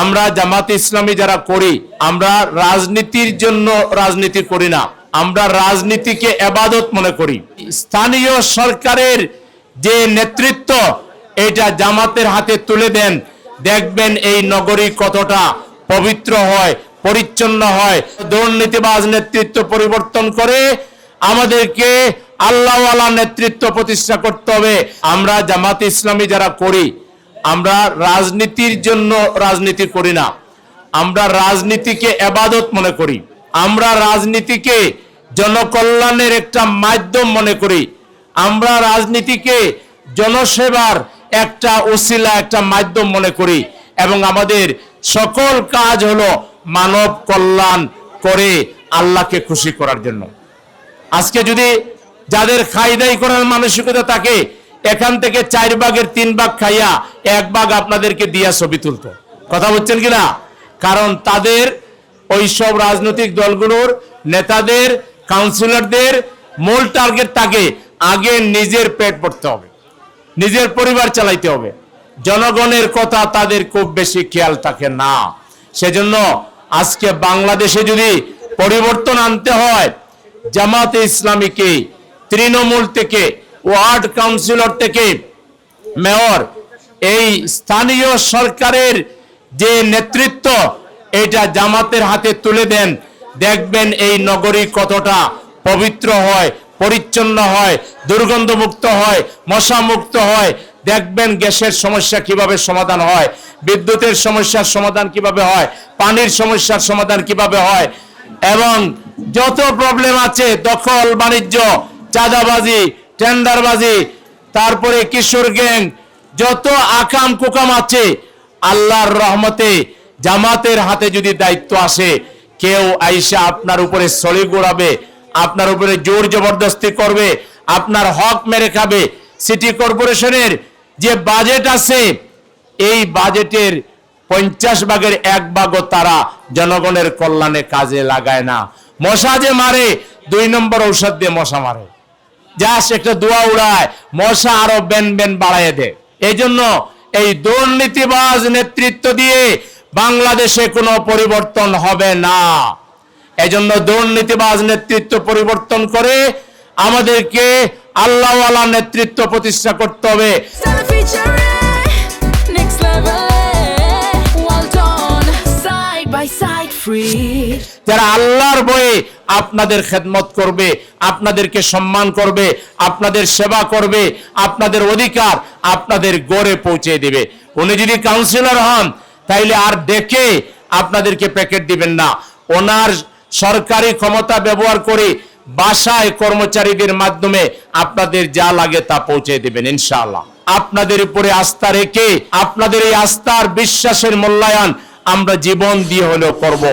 আমরা জামাত ইসলামী যারা করি, আমরা রাজনীতির জন্য রাজনীতি করি না, আমরা রাজনীতিকে ইবাদত মনে করি। স্থানীয় সরকারের যে নেতৃত্ব, এটা জামাতের হাতে তুলে দেন, দেখবেন এই নগরী কতটা পবিত্র হয়, পরিচ্ছন্ন হয়। দুর্নীতিবাজ নেতৃত্ব পরিবর্তন করে আমাদেরকে আল্লাহওয়ালা নেতৃত্ব প্রতিষ্ঠা করতে হবে। আমরা জামাত ইসলামী যারা করি, আমরা রাজনীতির জন্য রাজনীতি করি না, আমরা রাজনীতিকে ইবাদত মনে করি। আমরা রাজনীতিকে জনকল্যাণের একটা মাধ্যম মনে করি। আমরা রাজনীতিকে জনসেবার একটা ওসিলা, একটা মাধ্যম মনে করি। এবং আমাদের সকল কাজ হলো মানব কল্যাণ করে আল্লাহকে খুশি করার জন্য। আজকে যদি যাদের খাইদাই করার মানসিকতা থাকে, এখান থেকে 4 ভাগের 3 ভাগ খাইয়া 1 ভাগ আপনাদেরকে দিয়া ছবি তুলতো। কথা বলছেন কিনা? কারণ তাদের ওইসব রাজনৈতিক দলগুলোর নেতাদের, কাউন্সিলরদের মূল টার্গেট থাকে আগে নিজের পেট ভরতে হবে, নিজের পরিবার চালাইতে হবে। জনগণের কথা তাদের খুব বেশি খেয়াল থাকে না। সেজন্য আজকে বাংলাদেশে যদি পরিবর্তন আনতে হয়, জামাতে ইসলামীকে তৃণমূল থেকে, ওয়ার্ড কাউন্সিলর থেকে মেয়র, এই স্থানীয় সরকারের যে নেতৃত্ব, এটা জামাতের হাতে তুলে দেন, দেখবেন এই নগরী কতটা পবিত্র হয়, পরিচ্ছন্ন হয়, দুর্গন্ধমুক্ত হয়, মশামুক্ত হয়। দেখবেন গ্যাসের সমস্যা কিভাবে সমাধান হয়, বিদ্যুতের সমস্যার সমাধান কিভাবে হয়, পানির সমস্যার সমাধান কিভাবে হয়। এবং যত প্রবলেম আছে, দখল বাণিজ্য, চাঁদাবাজি, টেন্ডারবাজি, তারপরে কিশোর গ্যাং, যত আকাম কুকাম আছে, আল্লাহর রহমতে জামাতের হাতে যদি দায়িত্ব আসে, কেউ আইসা আপনার উপরে সলি গোড়াবে, আপনার উপরে জোর জবরদস্তি করবে, আপনার হক মেরে খাবে। সিটি কর্পোরেশনের যে বাজেট আছে, এই বাজেটের 50 ভাগের 1 ভাগও তারা জনগণের কল্যাণে কাজে লাগায় না। মশা যে মারে, 2 নম্বর ঔষধ দিয়ে মশা মারে, জাস্ট একটা দোয়া উড়ায়, মশা আরো বেন বেন বাড়ায় দেয়। এই জন্য এই দুর্নীতিবাজ নেতৃত্ব দিয়ে বাংলাদেশে কোনো পরিবর্তন হবে না। এজন্য দুর্নীতিবাজ নেতৃত্ব পরিবর্তন করে আমাদেরকে আল্লাহওয়ালা নেতৃত্ব প্রতিষ্ঠা করতে হবে। যারা আল্লাহর ভয়ে আপনাদের খেদমত করবে, আপনাদেরকে সম্মান করবে, আপনাদের সেবা করবে, আপনাদের অধিকার আপনাদের গড়ে পৌঁছে দিবে। উনি যদি কাউন্সিলর হন, তাইলে আর দেখে আপনাদেরকে প্যাকেট দিবেন না। ওনার সরকারি ক্ষমতা ব্যবহার করে বাসায় কর্মচারীদের মাধ্যমে আপনাদের যা লাগে তা পৌঁছে দিবেন ইনশাআল্লাহ। আপনাদের উপরে আস্থা রেখে আপনাদের এই আস্থার বিশ্বাসের মূল্যায়ন আমরা জীবন দিয়ে হলেও করব।